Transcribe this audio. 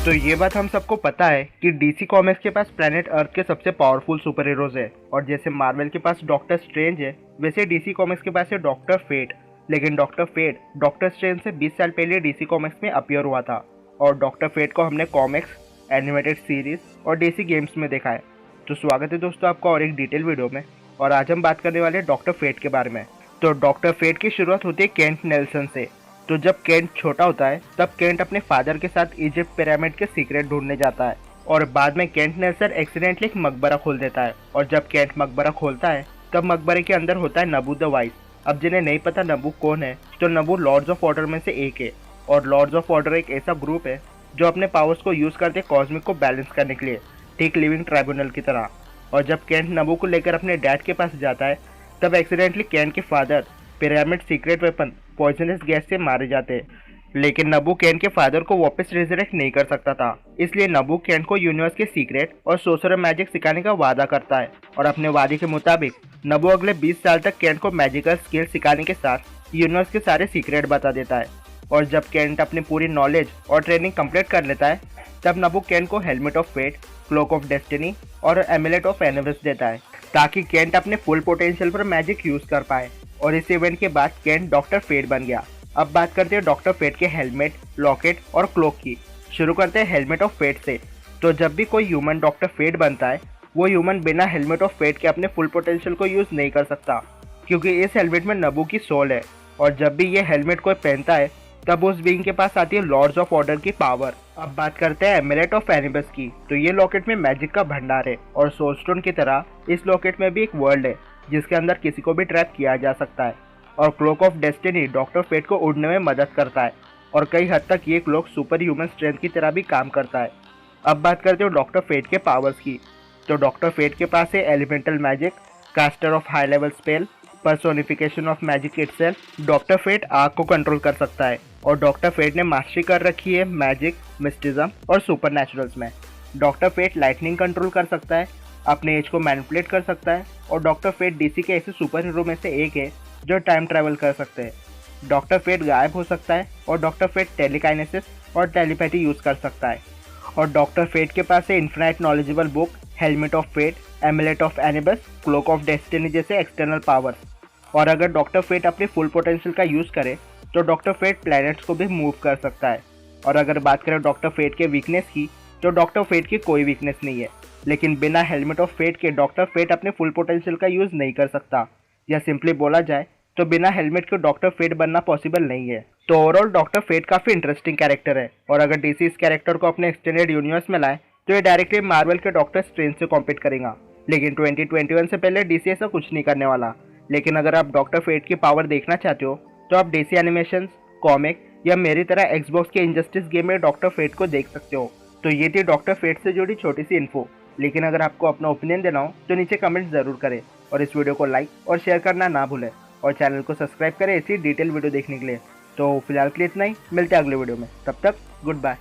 तो ये बात हम सबको पता है कि डीसी कॉमिक्स के पास प्लेनेट अर्थ के सबसे पावरफुल सुपर हीरोज है, और जैसे मार्वल के पास डॉक्टर स्ट्रेंज है वैसे डीसी कॉमिक्स के पास है डॉक्टर फेट। लेकिन डॉक्टर फेट डॉक्टर स्ट्रेंज से 20 साल पहले डीसी कॉमिक्स में अपीयर हुआ था, और डॉक्टर फेट को हमने कॉमिक्स, एनिमेटेड सीरीज और डीसी गेम्स में देखा है। तो स्वागत है दोस्तों आपका और एक डिटेल वीडियो में, और आज हम बात करने वाले हैं डॉक्टर फेट के बारे में। तो डॉक्टर फेट की शुरुआत होती है केंट नेल्सन से। तो जब केंट छोटा होता है तब केंट अपने फादर के साथ इजिप्ट पिरामिड के सीक्रेट ढूंढने जाता है, और बाद में केंट नेल्सन एक्सीडेंटली एक मकबरा खोल देता है। और जब केंट मकबरा खोलता है तब मकबरे के अंदर होता है नबू द वाइस। अब जिन्हें नहीं पता नबू कौन है, तो नबू लॉर्ड्स ऑफ ऑर्डर में से एक है, और लॉर्ड्स ऑफ ऑर्डर एक ऐसा ग्रुप है जो अपने पावर्स को यूज करते कॉस्मिक को बैलेंस करने के लिए, ठीक लिविंग ट्राइब्यूनल की तरह। और जब केंट नबू को लेकर अपने डैड के पास जाता है तब एक्सीडेंटली केंट के father pyramid secret weapon poisonous gas से मारे जाते हैं। लेकिन नबू केंट के फादर को वापस रिजरेक्ट नहीं कर सकता था, इसलिए नबू केंट को यूनिवर्स के सीक्रेट और सोर्सर मैजिक सिखाने का वादा करता है। और अपने वादे के मुताबिक नबू अगले 20 साल तक केंट को मैजिकल स्किल सिखाने के साथ यूनिवर्स के सारे सीक्रेट बता देता है। और जब केंट अपनी पूरी नॉलेज और ट्रेनिंग कंप्लीट कर लेता है तब नबू केंट को helmet of fate, cloak of destiny और एमुलेट ऑफ एनिवर्स देता है, ताकि केंट अपने फुल पोटेंशियल पर मैजिक यूज कर पाए। और इस इवेंट के बाद केंट डॉक्टर फेट बन गया। अब बात करते हैं डॉक्टर फेट के हेलमेट, लॉकेट और क्लोक की। शुरू करते हैं हेलमेट ऑफ फेट से। तो जब भी कोई ह्यूमन डॉक्टर फेट बनता है वो ह्यूमन बिना हेलमेट ऑफ फेट के अपने फुल पोटेंशियल को यूज नहीं कर सकता, क्योंकि इस हेलमेट में नबू की सोल है। और जब भी ये हेलमेट कोई पहनता है तब उस बीइंग के पास आती है लॉर्ड्स ऑफ ऑर्डर की पावर। अब बात करते हैं एमुलेट ऑफ एनिवर्स की। तो ये लॉकेट में मैजिक का भंडार है, और सोल स्टोन की तरह इस लॉकेट में भी एक वर्ल्ड है जिसके अंदर किसी को भी ट्रैप किया जा सकता है। और cloak of destiny doctor Fate को उड़ने में मदद करता है, और कई हद तक ये क्लोक सुपर ह्यूमन स्ट्रेंथ की तरह भी काम करता है। अब बात करते हो डॉक्टर फेट के पावर्स की। तो डॉक्टर फेट के पास है elemental magic, caster of high level spell, personification of magic itself. Doctor Fate आग को कंट्रोल कर सकता है, और डॉक्टर फेट ने मास्टरी कर रखी है मैजिक, मिस्टिज्म और सुपरनैचुरल्स में। डॉक्टर फेट लाइटनिंग कंट्रोल कर सकता है, अपने एज को मैनिपुलेट कर सकता है, और डॉक्टर फेट डीसी के ऐसे सुपर हीरो में से एक है जो टाइम ट्रैवल कर सकते हैं। डॉक्टर फेट गायब हो सकता है, और डॉक्टर फेट टेलीकाइनेसिस और टेलीपैथी यूज कर सकता है। और डॉक्टर फेट के पास है infinite knowledgeable book, helmet of fate, amulet of Anubis, cloak of destiny जैसे एक्सटर्नल पावर्स। और अगर डॉक्टर फेट अपने फुल पोटेंशियल का यूज करे तो डॉक्टर फेट प्लैनेट्स को भी मूव कर सकता है। और अगर बात करें डॉक्टर फेट के वीकनेस की, तो डॉक्टर फेट की कोई वीकनेस नहीं है, लेकिन बिना हेलमेट ऑफ फेट के डॉक्टर फेट अपने फुल पोटेंशियल का यूज नहीं कर सकता, या सिंपली बोला जाए तो बिना हेलमेट के डॉक्टर फेट बनना पॉसिबल नहीं है। तो ओवरऑल डॉक्टर फेट काफी इंटरेस्टिंग कैरेक्टर है, और अगर डीसी इस कैरेक्टर को अपने एक्सटेंडेड यूनिवर्स में लाए तो ये डायरेक्टली मार्वल के डॉक्टर स्ट्रेंज से कॉम्पीट करेगा। लेकिन 2021 से पहले डीसी ऐसा कुछ नहीं करने वाला। लेकिन अगर आप डॉक्टर फेट की पावर देखना चाहते हो तो आप डीसी एनिमेशंस, कॉमिक या मेरी तरह एक्सबॉक्स के इनजस्टिस गेम में डॉक्टर फेट को देख सकते हो। तो ये थी डॉक्टर फेट से जुड़ी छोटी सी इन्फो। लेकिन अगर आपको अपना ओपिनियन देना हो तो नीचे कमेंट जरूर करें, और इस वीडियो को लाइक और शेयर करना ना भूलें, और चैनल को सब्सक्राइब करें ऐसी डिटेल वीडियो देखने के लिए। तो फिलहाल के लिए इतना ही, मिलते हैं अगले वीडियो में, तब तक गुड बाय।